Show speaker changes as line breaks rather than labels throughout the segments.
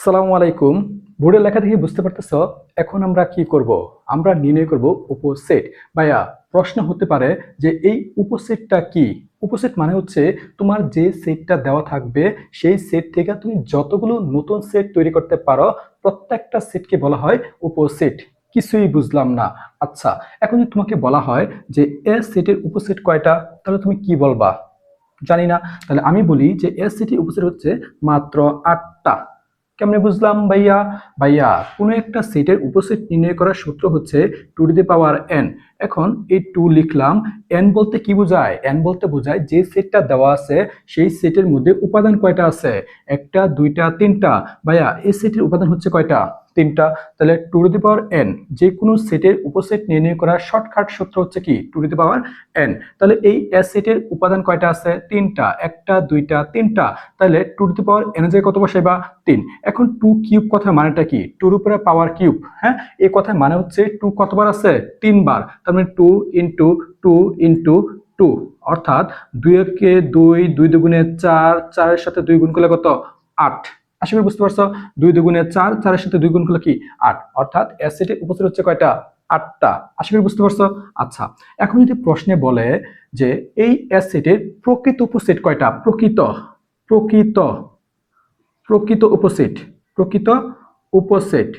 আসসালামু আলাইকুম। বোর্ডের লেখা দেখে বুঝতে পারতেছো এখন আমরা কি করব? আমরা নির্ণয় করব উপসেট। ভাইয়া, প্রশ্ন হতে পারে যে এই উপসেটটা কি? উপসেট মানে হচ্ছে তোমার যে সেটটা দেওয়া থাকবে সেই সেট থেকে তুমি যতগুলো নতুন সেট তৈরি করতে পারো প্রত্যেকটা সেটকে বলা হয় উপসেট। কিছুই বুঝলাম না। আচ্ছা, এখন যদি তোমাকে বলা হয় যে এ সেটের উপসেট কয়টা, তাহলে তুমি কি বলবা? জানি না। তাহলে আমি বলি যে এস সেটের উপসেট হচ্ছে মাত্র 8টা। কেমনে বুঝলাম ভাইয়া? ভাইয়া, কোনো একটা সেটের উপসেট নির্ণয় করার সূত্র হচ্ছে two to the power n. এখন এই টু লিখলাম। এন বলতে কি বোঝায়? এন বলতে বোঝায় যে সেটটা দেওয়া আছে সেই সেটের মধ্যে উপাদান কয়টা আছে? একটা, দুইটা, তিনটা। ভাইয়া, এই সেটের উপাদান হচ্ছে কয়টা? তিনটা। তাহলে two to the power n, যে কোনো সেটের উপসেট নির্ণয় করার শর্টকাট সূত্র হচ্ছে কি? Two to the power n. তাহলে এই এস সেটের উপাদান কয়টা আছে? তিনটা। একটা, দুইটা, তিনটা। তাহলে two to the power n এর জায়গায় কত বসাইবা? 3। এখন টু কিউব কথার মানেটা কি? টুর উপরে পাওয়ার কিউব। হ্যাঁ, এই কথার মানে হচ্ছে টু কতবার আছে? 3বার। তার মানে two into two into two, অর্থাৎ 2 একে 2, 2 দুগুণে 4, 4-এর সাথে 2 গুণ করলে কত? 8। আশা করি বুঝতে পারছো। 2 দুগুণে 4, 4-এর সাথে 2 গুণ করলে কি? 8। অর্থাৎ এস সেটের উপসেট হচ্ছে কয়টা? 8টা। আশা করি বুঝতে পারছো। আচ্ছা, এখন যদি প্রশ্নে বলে যে এই এস সেটের প্রকৃত উপসেট কয়টা? প্রকৃত প্রকৃত প্রকৃত উপসেট, প্রকৃত উপসেট,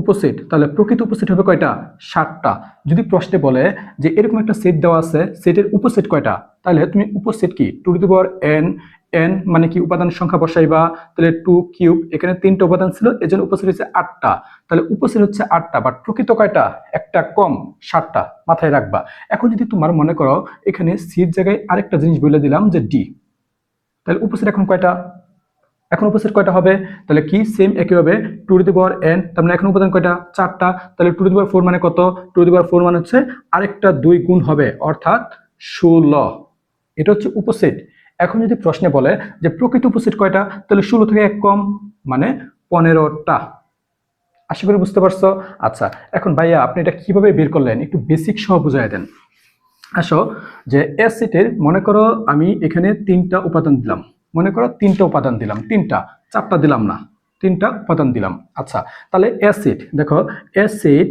উপসেট, তাহলে প্রকৃত উপসেট হবে কয়টা? 7টা। যদি প্রশ্নে বলে যে এরকম একটা সেট দেওয়া আছে, সেটের উপসেট কয়টা, তাহলে তুমি উপসেট কি? Two to the power n. N মানে কি? উপাদান সংখ্যা বসাইবা। তাহলে টু কিউব, এখানে 3টা উপাদান ছিল এজন্য উপসেট হচ্ছে 8টা। তাহলে উপসেট হচ্ছে 8টা, বাট প্রকৃত কয়টা? একটা কম, 7টা। মাথায় রাখবা। এখন যদি তোমার মনে করো এখানে সির জায়গায় আরেকটা জিনিস বলে দিলাম যে ডি, তাহলে উপসেট এখন কয়টা? এখন উপসেট কয়টা হবে? তাহলে কি সেম একইভাবে two to the power n, তার মানে এখন উপাদান কয়টা? 4টা। তাহলে টু টু দি পাওয়ার 4 মানে কত? টু টু দি পাওয়ার 4 মানে হচ্ছে আরেকটা 2 গুণ হবে, অর্থাৎ 16। এটা হচ্ছে উপসেট। এখন যদি প্রশ্নে বলে যে প্রকৃত উপসেট কয়টা, তাহলে 16 থেকে 1 কম, মানে 15টা। আশা করি বুঝতে পারছো। আচ্ছা, এখন ভাইয়া আপনি এটা কিভাবে বের করলেন একটু বেসিক সহ বুঝাই দেন। আসো, যে এস সেটের মনে করো আমি এখানে 3টা উপাদান দিলাম। মনে করো 3টা উপাদান দিলাম, 3টা, 4টা দিলাম না, 3টা উপাদান দিলাম। আচ্ছা, তাহলে এস সেট দেখো, এস সেট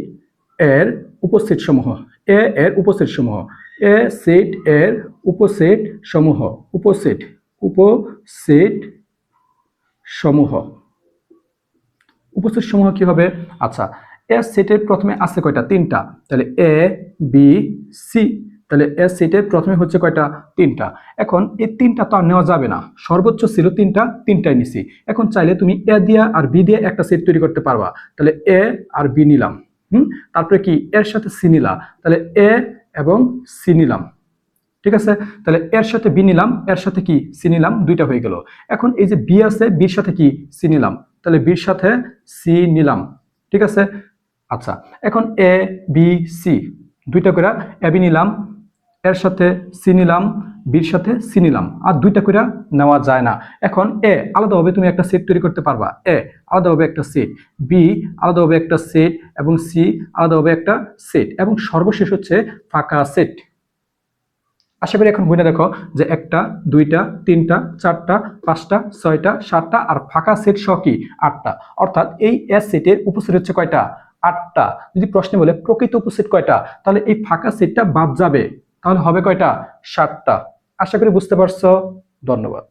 এর উপসেট সমূহ, এ এর উপসেট সমূহ, এ সেট এর উপসেট সমূহ, উপসেট, উপসেট সমূহ, উপসেট সমূহ কি হবে? আচ্ছা, এস সেটের প্রথমে আছে কয়টা? 3টা। তাহলে এ বি সি। তাহলে এস সেটের প্রথমে হচ্ছে কয়টা? 3টা। এখন এই 3টা তো আর নেওয়া যাবে না, সর্বোচ্চ ছিল 3টা, 3টাই নিছি। এখন চাইলে তুমি এ দিয়া আর বি দিয়ে একটা সেট তৈরি করতে পারবা। তাহলে এ আর বি নিলাম। তারপরে কি? এর সাথে সি নিলাম। তাহলে এ এবং সি নিলাম। ঠিক আছে। তাহলে এর সাথে বি নিলাম, এর সাথে কি? সি নিলাম, 2টা হয়ে গেল। এখন এই যে বি আছে, বির সাথে কি? সি নিলাম। তাহলে বির সাথে সি নিলাম। ঠিক আছে। আচ্ছা, এখন এ বি সি 2টা করে এ বি নিলাম, এর সাথে সি নিলাম, বির সাথে সি নিলাম, আর 2টা করে নেওয়া যায় না। এখন এ আলাদাভাবে তুমি একটা সেট তৈরি করতে পারবা, এ আলাদাভাবে একটা সেট, বি আলাদাভাবে একটা সেট, এবং সি আলাদাভাবে একটা সেট, এবং সর্বশেষ হচ্ছে ফাঁকা সেট। আশা করি এখন বুঝে দেখো যে 1টা, 2টা, 3টা, 4টা, 5টা, 6টা, 7টা, আর ফাঁকা সেট সহ কি? 8টা। অর্থাৎ এই এস সেটের উপসেট হচ্ছে কয়টা? 8টা। যদি প্রশ্নে বলে প্রকৃত উপসেট কয়টা, তাহলে এই ফাঁকা সেটটা বাদ যাবে, তাহলে হবে কয়টা? 7টা। আশা করি বুঝতে পারছো। ধন্যবাদ।